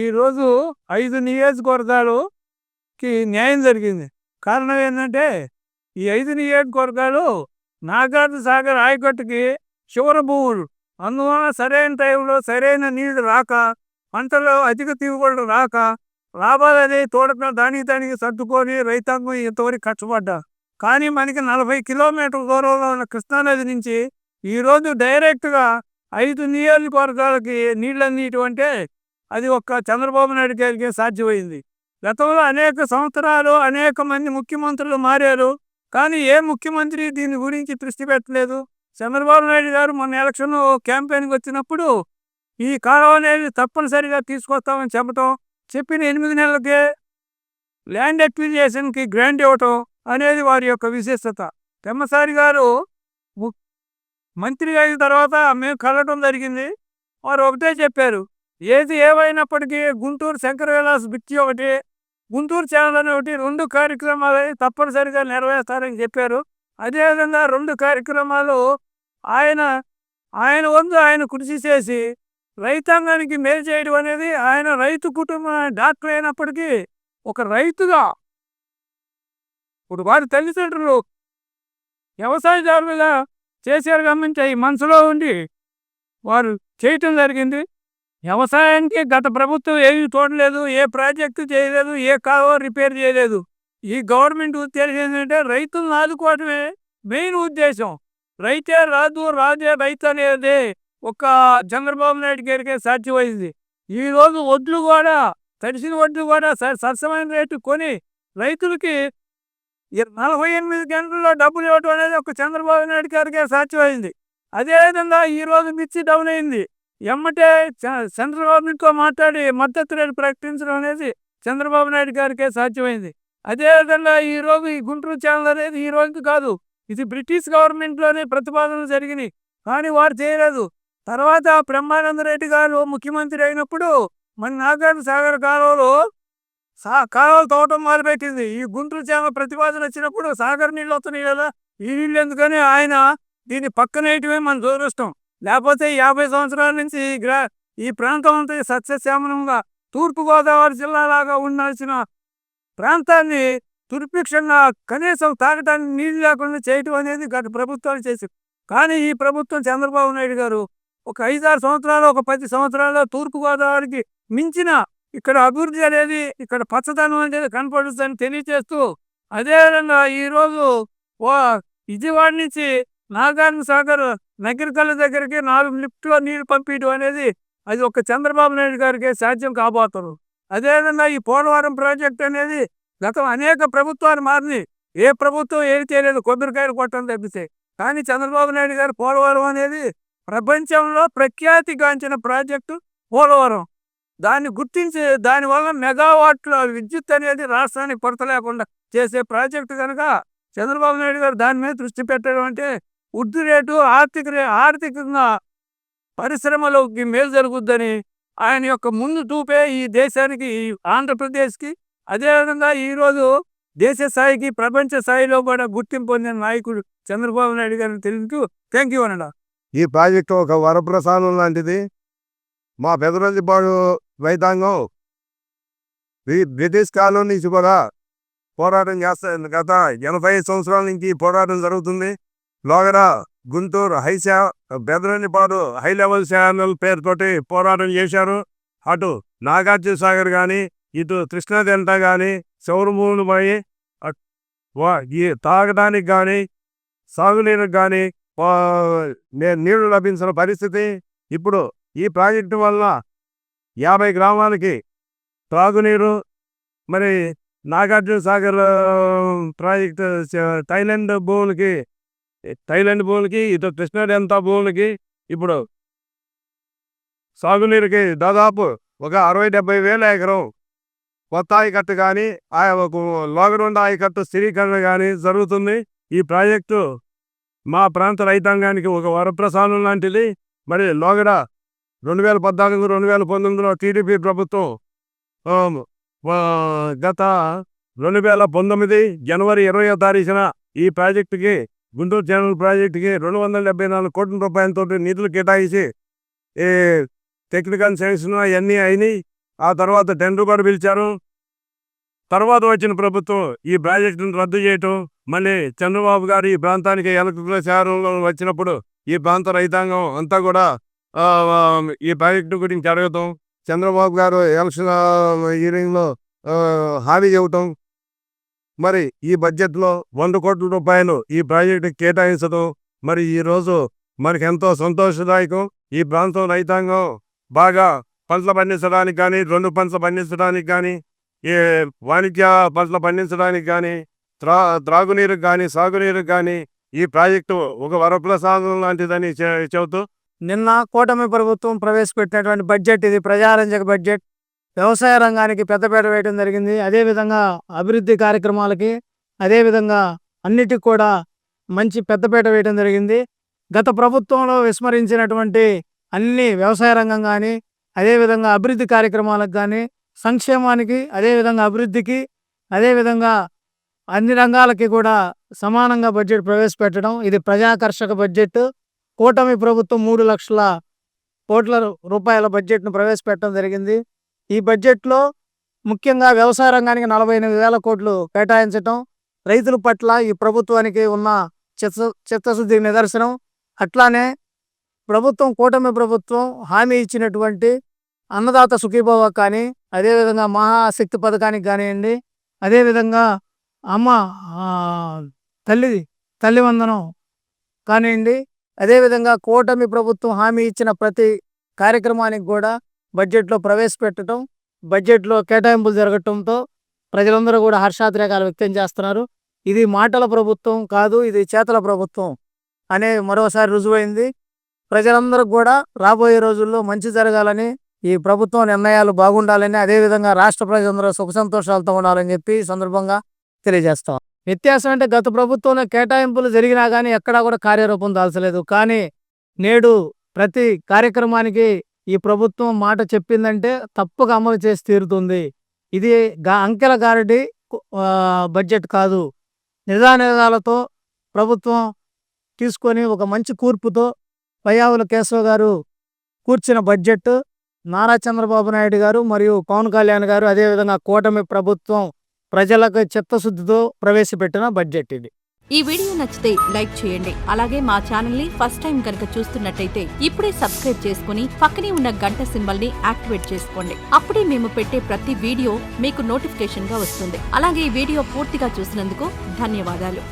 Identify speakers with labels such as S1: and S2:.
S1: ఈరోజు 5 నియోజకవర్గాలుకి న్యాయం జరిగింది. కారణం ఏంటంటే, ఈ 5 నియోజకవర్గాలు నాగార్జున సాగర్ ఆయకట్టుకి చివరి భూములు. అందువలన సరైన టైంలో సరైన నీళ్లు రాక, పంటలో అధిక దిగుబడులు రాక, లాభాలనేవి దానికి సర్దుకొని రైతాంగం ఇంతవరకు కష్టపడ్డారు. కానీ మనకి 40 కిలోమీటర్ల దూరంలో ఉన్న కృష్ణానది నుంచి ఈరోజు డైరెక్ట్‌గా 5 నియోజకవర్గాలకి నీళ్ళు అందియటం అంటే అది ఒక్క చంద్రబాబు నాయుడు గారికే సాధ్యమైంది. గతంలో అనేక సంవత్సరాలు అనేక మంది ముఖ్యమంత్రులు మారారు. కానీ ఏ ముఖ్యమంత్రి దీని గురించి దృష్టి పెట్టలేదు. చంద్రబాబు నాయుడు గారు మొన్న ఎలక్షన్ క్యాంపెయిన్‌కి వచ్చినప్పుడు ఈ కాలువ అనేది తప్పనిసరిగా తీసుకొస్తామని చెప్పిన 8 నెలలకే ల్యాండ్ అక్విజిషన్‌కి గ్రాంట్ ఇవ్వటం అనేది వారి యొక్క విశిష్టత. పెమ్మసాని గారు మంత్రి అయిన తర్వాత మేము కలవటం జరిగింది. వారు ఒకటే చెప్పారు, ఏది ఏమైనప్పటికీ గుంటూరు శంకర విలాస్ బ్రిడ్జి ఒకటి, గుంటూరు ఛానల్ అని ఒకటి 2 కార్యక్రమాలు తప్పనిసరిగా నెరవేరుస్తారని చెప్పారు. అదేవిధంగా 2 కార్యక్రమాలు ఆయన వంతు ఆయన కృషి చేసి రైతాంగానికి మేలు చేయడం అనేది, ఆయన రైతు కుటుంబ డాక్టర్ అయినప్పటికీ ఒక రైతుగా ఇప్పుడు వారి తల్లిదండ్రులు వ్యవసాయదారులుగా చేశారు గమనించి అవి మనసులో ఉండి వారు చేయటం జరిగింది. వ్యవసాయానికి గత ప్రభుత్వం ఏమీ చూడలేదు, ఏ ప్రాజెక్టు చేయలేదు, ఏ కాలువ రిపేర్ చేయలేదు. ఈ గవర్నమెంట్ ఉద్దేశం ఏంటంటే రైతులను ఆదుకోవడమే మెయిన్ ఉద్దేశం. రైతే రాజు, రాజే రైతు అనేది ఒక చంద్రబాబు నాయుడు గారికే సాధ్యమైంది. ఈరోజు వడ్లు కూడా, తడిసిన వడ్లు కూడా సరసమైన రేటు కొని రైతులకి 48 గంటల్లో డబ్బులు ఇవ్వడం అనేది ఒక చంద్రబాబు నాయుడు గారికే సాధ్యమైంది. అదేవిధంగా ఈరోజు మిర్చి డౌన్ అయింది. ఎమ్మటే సెంట్రల్ గవర్నమెంట్తో మాట్లాడి మద్దతు రేటు ప్రకటించడం అనేది చంద్రబాబు నాయుడు గారికే సాధ్యమైంది. అదేవిధంగా ఈరోజు ఈ గుంటూరు ఛానల్ అనేది ఈ రోజు కాదు, ఇది బ్రిటిష్ గవర్నమెంట్లోనే ప్రతిపాదనలు జరిగినాయి. కానీ వారు చేయలేదు. తర్వాత బ్రహ్మానంద రెడ్డి గారు ముఖ్యమంత్రి అయినప్పుడు మన నాగార్జున సాగర్ కాలువలో కాలువలు తవ్వటం మొదలుపెట్టింది. ఈ గుంటూరు ఛానల్ ప్రతిపాదన వచ్చినప్పుడు సాగర్ నీళ్ళు వస్తున్నాయి కదా, ఈ నీళ్ళు ఎందుకని ఆయన దీన్ని పక్కన వేయటమే మన దురదృష్టం. లేకపోతే 50 సంవత్సరాల నుంచి ఈ ప్రాంతం అంతా సస్యశ్యామలంగా తూర్పుగోదావరి జిల్లాలాగా ఉండాల్సిన ప్రాంతాన్ని దుర్భిక్షంగా కనీసం తాగటానికి నీళ్ళు లేకుండా చేయటం అనేది గత ప్రభుత్వాలు చేశారు. కానీ ఈ ప్రభుత్వం చంద్రబాబు నాయుడు గారు ఒక 5-6 సంవత్సరాలు, ఒక 10 సంవత్సరాల్లో తూర్పుగోదావరికి మించిన ఇక్కడ అభివృద్ధి అనేది, ఇక్కడ పచ్చదనం అనేది కనపడుతుందని తెలియజేస్తూ, అదేవిధంగా ఈరోజు విజయవాడ నుంచి నాగార్జున సాగర్ నగరికల్లు దగ్గరికి 4 లిఫ్ట్లో నీళ్లు పంపించడం అనేది అది ఒక చంద్రబాబు నాయుడు గారికి సాధ్యం కాబోతున్నారు. అదేవిధంగా ఈ పోలవరం ప్రాజెక్ట్ అనేది గతం అనేక ప్రభుత్వాలు మారినాయి, ఏ ప్రభుత్వం ఏది చేయలేదు, కొబ్బరికాయలు కొట్టడం తప్పితే. కానీ చంద్రబాబు నాయుడు గారు పోలవరం అనేది ప్రపంచంలో ప్రఖ్యాతిగాంచిన ప్రాజెక్టు పోలవరం. దాన్ని గుర్తించి దానివల్ల మెగావాట్ల విద్యుత్ అనేది రాష్ట్రానికి కొరత లేకుండా చేసే ప్రాజెక్టు కనుక చంద్రబాబు నాయుడు గారు దాని మీద దృష్టి పెట్టడం అంటే వృద్ధి రేటు ఆర్థికంగా పరిశ్రమలోకి మేలు జరుగుద్దని ఆయన యొక్క ముందు చూపే ఈ దేశానికి, ఈ ఆంధ్రప్రదేశ్కి, అదేవిధంగా ఈరోజు దేశ స్థాయికి, ప్రపంచ స్థాయిలో కూడా గుర్తింపు పొందిన నాయకుడు చంద్రబాబు నాయుడు గారిని తెలుసు. థ్యాంక్ యూ అనండి.
S2: ఈ ప్రాజెక్టు ఒక వరప్రసాదం లాంటిది. మా పెదరాజుపాడు రైతాంగం బ్రిటిష్ కాలం నుంచి కూడా పోరాటం చేస్తారు. గత 85 సంవత్సరాల నుంచి పోరాటం జరుగుతుంది. లోగడ గుంటూరు బెదరాజుపాడు హై లెవెల్ ఛానల్ పేరుతోటి పోరాటం చేశారు. అటు నాగార్జున సాగర్ కానీ, ఇటు కృష్ణా డెల్టా కానీ శౌరభూములు పోయి ఈ తాగడానికి కానీ, సాగునీరుకు కానీ నీళ్లు లభించిన పరిస్థితి. ఇప్పుడు ఈ ప్రాజెక్టు వల్ల 50 గ్రామాలకి త్రాగునీరు, మరి నాగార్జున సాగర్ ప్రాజెక్టు థైలాండ్ భూములకి ఇటు కృష్ణా డెల్టా భూములకి ఇప్పుడు సాగునీరుకి దాదాపు ఒక 60-70 వేల ఎకరం కొత్త ఆయకట్టు కానీ, లోగడుండ ఆయకట్టు స్థిరీకరణ కానీ జరుగుతుంది. ఈ ప్రాజెక్టు మా ప్రాంత రైతాంగానికి ఒక వరప్రసాదం లాంటిది. మరి లోగడ 2014-2019లో టీడీపీ ప్రభుత్వం గత 2019 జనవరి 20వ తారీఖున ఈ ప్రాజెక్టుకి, గుంటూరు ఛానల్ ప్రాజెక్టుకి 274 కోట్ల రూపాయలతో నిధులు కేటాయించి టెక్నికల్ శాంక్షన్ అవన్నీ అయినాయి. ఆ తర్వాత టెండర్ కూడా పిలిచారు. తర్వాత వచ్చిన ప్రభుత్వం ఈ ప్రాజెక్టును రద్దు చేయటం, మళ్ళీ చంద్రబాబు గారు ఈ ప్రాంతానికి ఎలక్ట్రికల్ శాఖలో వచ్చినప్పుడు ఈ ప్రాంత రైతాంగం అంతా కూడా ఈ ప్రాజెక్టు గురించి అడగటం, చంద్రబాబు గారు ఎలక్షన్ హీరింగ్లో హామీ ఇవ్వటం, మరి ఈ బడ్జెట్లో 100 కోట్ల రూపాయలు ఈ ప్రాజెక్టుకి కేటాయించడం మరి ఈరోజు మనకి ఎంతో సంతోషదాయకం. ఈ ప్రాంతం రైతాంగం బాగా పంటలు పండించడానికి కానీ, 2 పంటలు పండించడానికి కానీ, ఈ వాణిజ్య పంటలు పండించడానికి కానీ, త్రాగునీరుకు కానీ, సాగునీరుకు కానీ ఈ ప్రాజెక్టు ఒక వరప్రసాదం లాంటిదని చెబుతూ,
S1: నిన్న కూటమి ప్రభుత్వం ప్రవేశపెట్టినటువంటి బడ్జెట్ ఇది ప్రజారంజక బడ్జెట్. వ్యవసాయ రంగానికి పెద్దపీట వేయడం జరిగింది. అదేవిధంగా అభివృద్ధి కార్యక్రమాలకి, అదేవిధంగా అన్నిటికి కూడా మంచి పెద్దపీట వేయడం జరిగింది. గత ప్రభుత్వంలో విస్మరించినటువంటి అన్ని వ్యవసాయ రంగం కానీ, అదేవిధంగా అభివృద్ధి కార్యక్రమాలకు కానీ, సంక్షేమానికి, అదేవిధంగా అభివృద్ధికి, అదేవిధంగా అన్ని రంగాలకి కూడా సమానంగా బడ్జెట్ ప్రవేశపెట్టడం ఇది ప్రజాకర్షక బడ్జెట్. కూటమి ప్రభుత్వం 3 లక్షల కోట్ల రూపాయల బడ్జెట్ను ప్రవేశపెట్టడం జరిగింది. ఈ బడ్జెట్లో ముఖ్యంగా వ్యవసాయ రంగానికి 48,000 కోట్లు కేటాయించటం రైతుల పట్ల ఈ ప్రభుత్వానికి ఉన్న చిత్తశుద్ధి నిదర్శనం. అట్లానే కూటమి ప్రభుత్వం హామీ ఇచ్చినటువంటి అన్నదాత సుఖీభవ కానీ, అదేవిధంగా మహాశక్తి పథకానికి కానివ్వండి, అదేవిధంగా అమ్మ తల్లి వందనం కానివ్వండి, అదేవిధంగా కూటమి ప్రభుత్వం హామీ ఇచ్చిన ప్రతి కార్యక్రమానికి కూడా బడ్జెట్లో ప్రవేశపెట్టడం, బడ్జెట్లో కేటాయింపులు జరగటంతో ప్రజలందరూ కూడా హర్షాతిరేకాలు వ్యక్తం చేస్తున్నారు. ఇది మాటల ప్రభుత్వం కాదు, ఇది చేతల ప్రభుత్వం అనే మరోసారి రుజువైంది. ప్రజలందరూ కూడా రాబోయే రోజుల్లో మంచి జరగాలని, ఈ ప్రభుత్వం నిర్ణయాలు బాగుండాలని, అదేవిధంగా రాష్ట్ర ప్రజలందరూ సుఖ సంతోషాలతో ఉండాలని చెప్పి ఈ సందర్భంగా తెలియజేస్తాం. వ్యత్యాసం అంటే గత ప్రభుత్వంలో కేటాయింపులు జరిగినా కానీ ఎక్కడా కూడా కార్యరూపం దాల్చలేదు. కానీ నేడు ప్రతి కార్యక్రమానికి ఈ ప్రభుత్వం మాట చెప్పిందంటే తప్పక అమలు చేసి తీరుతుంది. ఇది అంకెల గారడి బడ్జెట్ కాదు. నిజానిజాలతో ప్రభుత్వం తీసుకొని ఒక మంచి కూర్పుతో పయ్యావుల కేశవ్ గారు కూర్చిన బడ్జెట్, నారా చంద్రబాబు నాయుడు గారు మరియు పవన్ కళ్యాణ్ గారు, అదేవిధంగా కూటమి ప్రభుత్వం ప్రజలకు చిత్తశుద్ధితో ప్రవేశపెట్టిన బడ్జెట్ ఇది.
S3: ఈ వీడియో నచ్చితే లైక్ చేయండి. అలాగే మా ఛానల్ ని ఫస్ట్ టైం కనుక చూస్తున్నట్టయితే ఇప్పుడే సబ్స్క్రైబ్ చేసుకుని పక్కనే ఉన్న గంట సింబల్ ని యాక్టివేట్ చేసుకోండి. అప్పుడే మేము పెట్టే ప్రతి వీడియో మీకు నోటిఫికేషన్ గా వస్తుంది. అలాగే ఈ వీడియో పూర్తిగా చూసినందుకు ధన్యవాదాలు.